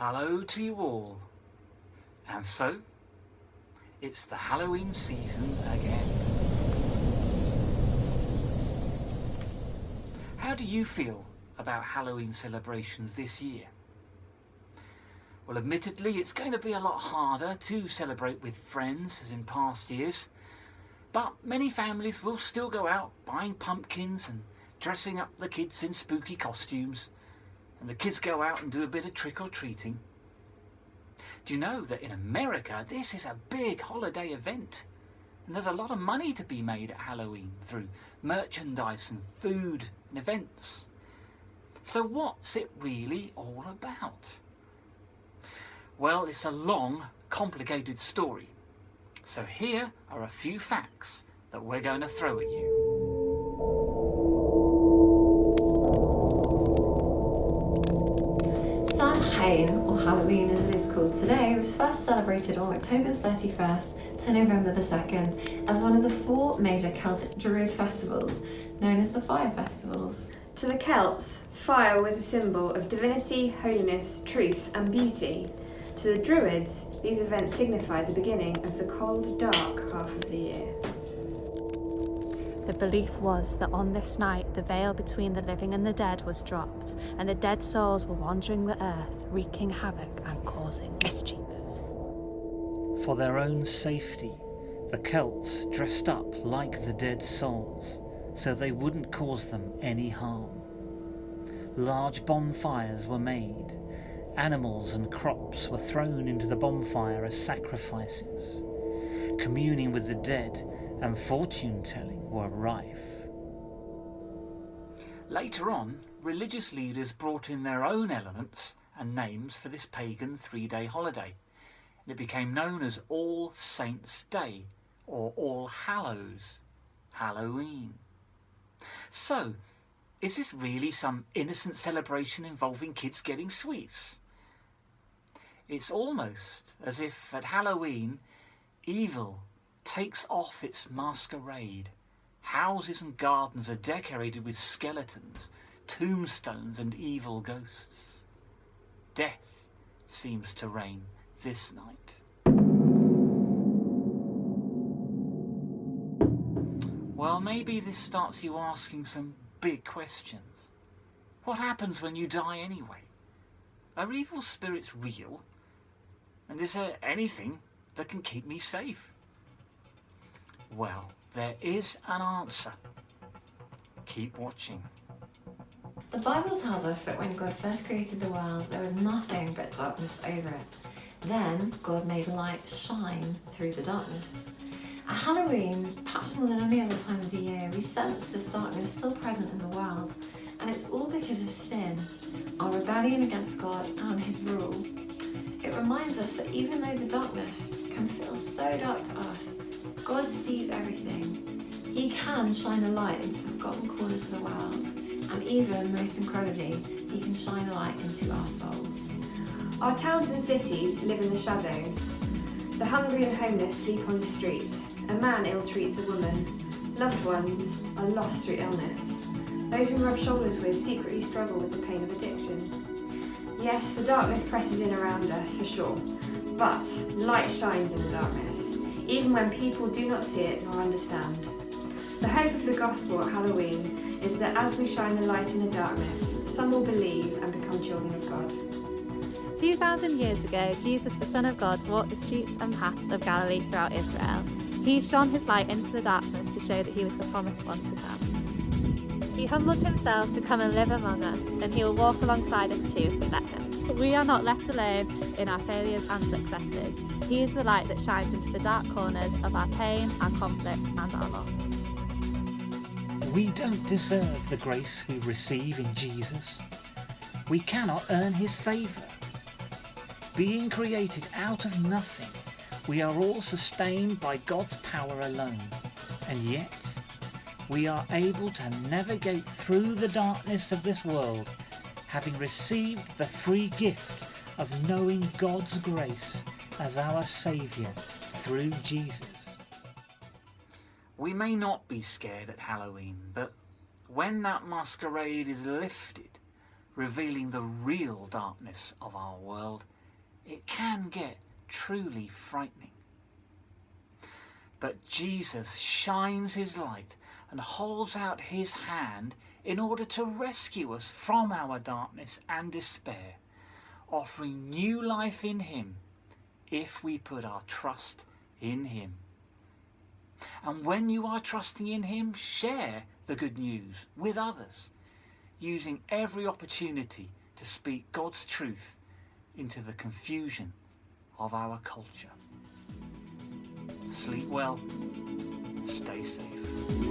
Hello to you all. And so, it's the Halloween season again. How do you feel about Halloween celebrations this year? Well, admittedly, it's going to be a lot harder to celebrate with friends as in past years, but many families will still go out buying pumpkins and dressing up the kids in spooky costumes, and the kids go out and do a bit of trick-or-treating. Do you know that in America this is a big holiday event, and there's a lot of money to be made at Halloween through merchandise and food and events. So what's it really all about? Well, it's a long, complicated story. So here are a few facts that we're going to throw at you. Samhain, or Halloween as it is called today, was first celebrated on October 31st to November the 2nd as one of the 4 major Celtic Druid festivals, known as the Fire Festivals. To the Celts, fire was a symbol of divinity, holiness, truth and beauty. To the Druids, these events signified the beginning of the cold, dark half of the year. The belief was that on this night the veil between the living and the dead was dropped, and the dead souls were wandering the earth, wreaking havoc and causing mischief. For their own safety, the Celts dressed up like the dead souls, so they wouldn't cause them any harm. Large bonfires were made. Animals and crops were thrown into the bonfire as sacrifices. Communing with the dead and fortune-telling were rife. Later on, religious leaders brought in their own elements and names for this pagan 3-day holiday, and it became known as All Saints' Day, or All Hallows, Halloween. So, is this really some innocent celebration involving kids getting sweets? It's almost as if at Halloween, evil takes off its masquerade. Houses and gardens are decorated with skeletons, tombstones and evil ghosts. Death seems to reign this night. Well, maybe this starts you asking some big questions. What happens when you die anyway? Are evil spirits real? And is there anything that can keep me safe? Well, there is an answer. Keep watching. The Bible tells us that when God first created the world, there was nothing but darkness over it. Then God made light shine through the darkness. At Halloween, perhaps more than any other time of the year, we sense this darkness still present in the world, and it's all because of sin, our rebellion against God and His rule. It reminds us that even though the darkness can feel so dark to us, God sees everything. He can shine a light into the forgotten corners of the world, and even, most incredibly, He can shine a light into our souls. Our towns and cities live in the shadows. The hungry and homeless sleep on the streets. A man ill-treats a woman. Loved ones are lost through illness. Those we rub shoulders with secretly struggle with the pain of addiction. Yes, the darkness presses in around us, for sure, but light shines in the darkness, even when people do not see it nor understand. The hope of the gospel at Halloween is that as we shine a light in the darkness, some will believe and become children of God. 2,000 years ago, Jesus, the Son of God, walked the streets and paths of Galilee throughout Israel. He shone his light into the darkness to show that he was the promised one to come. He humbled himself to come and live among us, and he will walk alongside us too if we let him. We are not left alone in our failures and successes. He is the light that shines into the dark corners of our pain, our conflict and our loss. We don't deserve the grace we receive in Jesus. We cannot earn His favour. Being created out of nothing, we are all sustained by God's power alone, and yet we are able to navigate through the darkness of this world, having received the free gift of knowing God's grace as our Saviour through Jesus. We may not be scared at Halloween, but when that masquerade is lifted, revealing the real darkness of our world, it can get truly frightening. But Jesus shines his light and holds out his hand in order to rescue us from our darkness and despair, offering new life in him if we put our trust in him. And when you are trusting in him, share the good news with others, using every opportunity to speak God's truth into the confusion of our culture. Sleep well, stay safe.